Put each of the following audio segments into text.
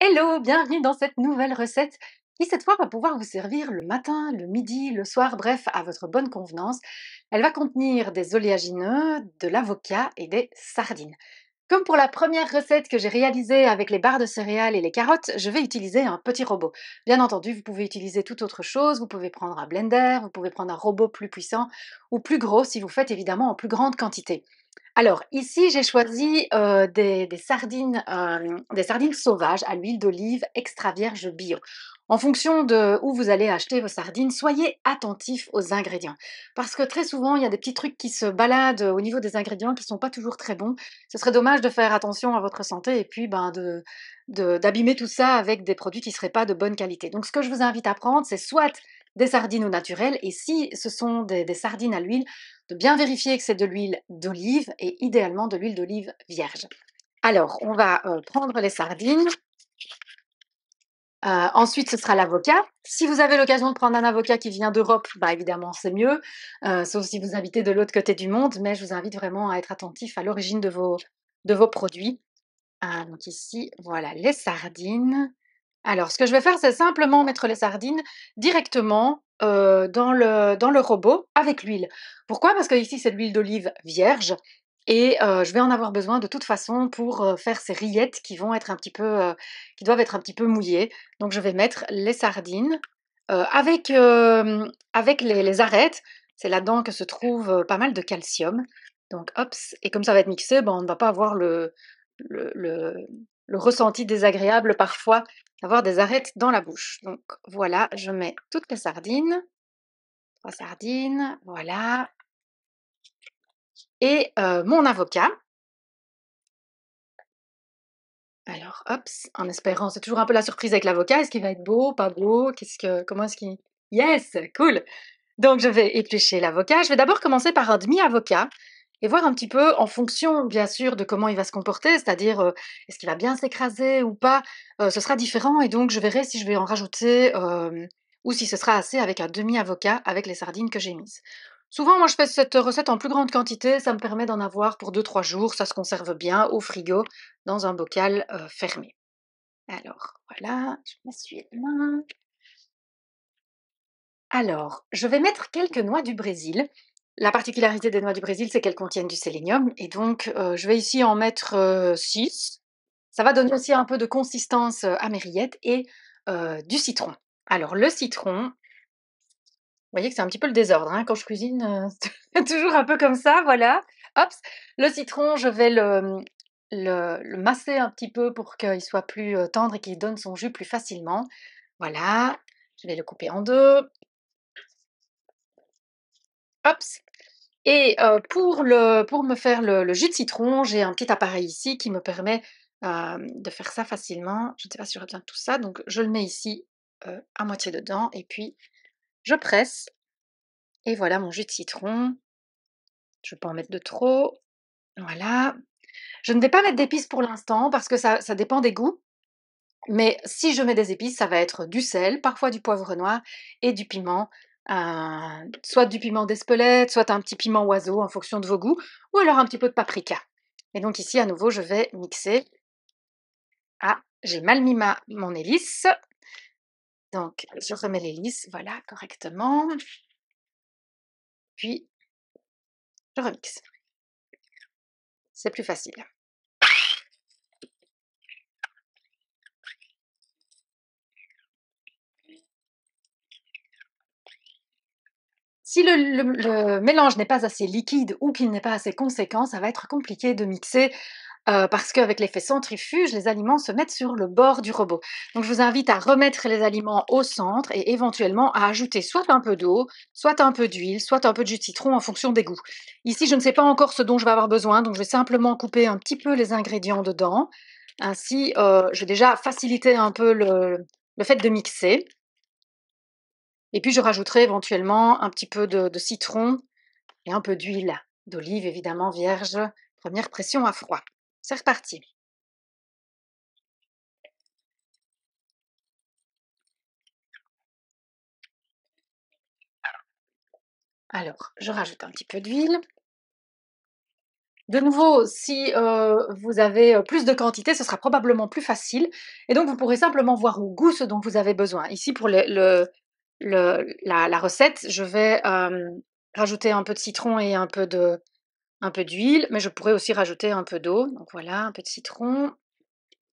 Hello, bienvenue dans cette nouvelle recette qui cette fois va pouvoir vous servir le matin, le midi, le soir, bref, à votre bonne convenance. Elle va contenir des oléagineux, de l'avocat et des sardines. Comme pour la première recette que j'ai réalisée avec les barres de céréales et les carottes, je vais utiliser un petit robot. Bien entendu, vous pouvez utiliser toute autre chose, vous pouvez prendre un blender, vous pouvez prendre un robot plus puissant ou plus gros si vous faites évidemment en plus grande quantité. Alors ici, j'ai choisi des sardines sauvages à l'huile d'olive extra vierge bio. En fonction de où vous allez acheter vos sardines, soyez attentifs aux ingrédients. Parce que très souvent, il y a des petits trucs qui se baladent au niveau des ingrédients qui ne sont pas toujours très bons. Ce serait dommage de faire attention à votre santé et puis d'abîmer tout ça avec des produits qui ne seraient pas de bonne qualité. Donc ce que je vous invite à prendre, c'est soit des sardines au naturel, et si ce sont des sardines à l'huile, de bien vérifier que c'est de l'huile d'olive et idéalement de l'huile d'olive vierge. Alors, on va prendre les sardines. Ensuite, ce sera l'avocat. Si vous avez l'occasion de prendre un avocat qui vient d'Europe, bah évidemment, c'est mieux, sauf si vous habitez de l'autre côté du monde, mais je vous invite vraiment à être attentif à l'origine de vos produits. Donc ici, voilà les sardines. Alors, ce que je vais faire, c'est simplement mettre les sardines directement dans le robot avec l'huile. Pourquoi? Parce que ici, c'est de l'huile d'olive vierge et je vais en avoir besoin de toute façon pour faire ces rillettes qui doivent être un petit peu mouillées. Donc, je vais mettre les sardines avec les arêtes. C'est là-dedans que se trouve pas mal de calcium. Donc, hop, et comme ça va être mixé, ben, on ne va pas avoir le, le- le ressenti désagréable parfois d'avoir des arêtes dans la bouche. Donc voilà, je mets toutes les sardines, 3 sardines, voilà, et mon avocat. Alors hop, en espérant, c'est toujours un peu la surprise avec l'avocat, est-ce qu'il va être beau, pas beau, comment est-ce qu'il... Yes, cool. Donc je vais éplucher l'avocat. Je vais d'abord commencer par un demi-avocat et voir un petit peu en fonction, bien sûr, de comment il va se comporter, c'est-à-dire est-ce qu'il va bien s'écraser ou pas. Ce sera différent et donc je verrai si je vais en rajouter ou si ce sera assez avec un demi-avocat avec les sardines que j'ai mises. Souvent, moi, je fais cette recette en plus grande quantité, ça me permet d'en avoir pour 2 3 jours, ça se conserve bien au frigo dans un bocal fermé. Alors, voilà, je m'essuie les mains. Alors, je vais mettre quelques noix du Brésil. La particularité des noix du Brésil, c'est qu'elles contiennent du sélénium et donc je vais ici en mettre 6. Ça va donner aussi un peu de consistance à mes rillettes et du citron. Alors le citron, vous voyez que c'est un petit peu le désordre, hein, quand je cuisine, c'est toujours un peu comme ça, voilà. Hop, le citron, je vais le masser un petit peu pour qu'il soit plus tendre et qu'il donne son jus plus facilement. Voilà, je vais le couper en deux. Hop, et pour me faire le jus de citron, j'ai un petit appareil ici qui me permet, de faire ça facilement. Je ne sais pas si j'aurai besoin de tout ça, donc je le mets ici, à moitié dedans et puis je presse et voilà mon jus de citron. Je ne veux pas en mettre de trop. Voilà. Je ne vais pas mettre d'épices pour l'instant parce que ça dépend des goûts, mais si je mets des épices, ça va être du sel, parfois du poivre noir et du piment, soit du piment d'Espelette, soit un petit piment oiseau en fonction de vos goûts, ou alors un petit peu de paprika. Et donc ici, à nouveau, je vais mixer. Ah, j'ai mal mis mon hélice, donc je remets l'hélice, voilà, correctement, puis je remixe. C'est plus facile. Si le mélange n'est pas assez liquide ou qu'il n'est pas assez conséquent, ça va être compliqué de mixer parce qu'avec l'effet centrifuge, les aliments se mettent sur le bord du robot. Donc je vous invite à remettre les aliments au centre et éventuellement à ajouter soit un peu d'eau, soit un peu d'huile, soit un peu de jus de citron en fonction des goûts. Ici, je ne sais pas encore ce dont je vais avoir besoin, donc je vais simplement couper un petit peu les ingrédients dedans. Ainsi, je vais déjà faciliter un peu le fait de mixer. Et puis je rajouterai éventuellement un petit peu de citron et un peu d'huile d'olive, évidemment vierge. Première pression à froid. C'est reparti. Alors, je rajoute un petit peu d'huile. De nouveau, si vous avez plus de quantité, ce sera probablement plus facile. Et donc, vous pourrez simplement voir au goût ce dont vous avez besoin. Ici, pour la recette, je vais rajouter un peu de citron et un peu d'huile, mais je pourrais aussi rajouter un peu d'eau. Donc voilà, un peu de citron.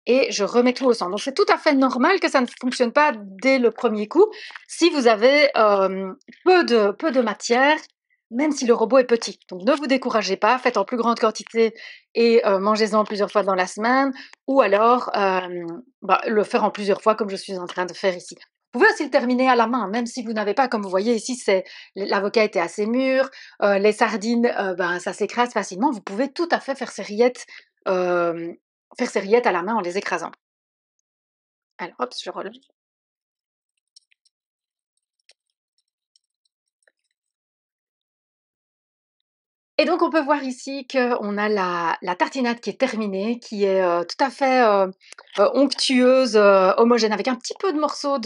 Et je remets tout au centre. Donc c'est tout à fait normal que ça ne fonctionne pas dès le premier coup si vous avez peu de matière, même si le robot est petit. Donc ne vous découragez pas, faites en plus grande quantité et mangez-en plusieurs fois dans la semaine, ou alors le faire en plusieurs fois comme je suis en train de faire ici. Vous pouvez aussi le terminer à la main, même si vous n'avez pas, comme vous voyez ici, l'avocat était assez mûr, les sardines, ça s'écrase facilement. Vous pouvez tout à fait euh, faire ses rillettes à la main en les écrasant. Alors hop, je relève. Et donc on peut voir ici qu'on a la tartinade qui est terminée, qui est tout à fait onctueuse, homogène, avec un petit peu de morceaux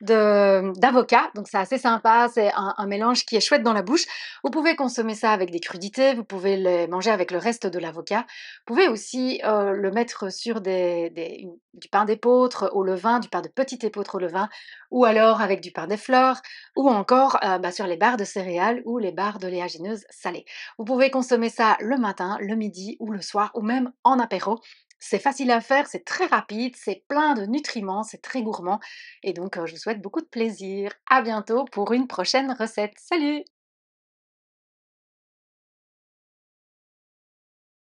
d'avocat. Donc c'est assez sympa, c'est un mélange qui est chouette dans la bouche. Vous pouvez consommer ça avec des crudités, vous pouvez le manger avec le reste de l'avocat. Vous pouvez aussi le mettre sur du pain d'épeautre au levain, du pain de petite épeautre au levain, ou alors avec du pain des fleurs, ou encore sur les barres de céréales ou les barres d'oléagineuses salées. Vous pouvez consommer ça le matin, le midi ou le soir ou même en apéro. C'est facile à faire, c'est très rapide, c'est plein de nutriments, c'est très gourmand et donc je vous souhaite beaucoup de plaisir. À bientôt pour une prochaine recette. Salut!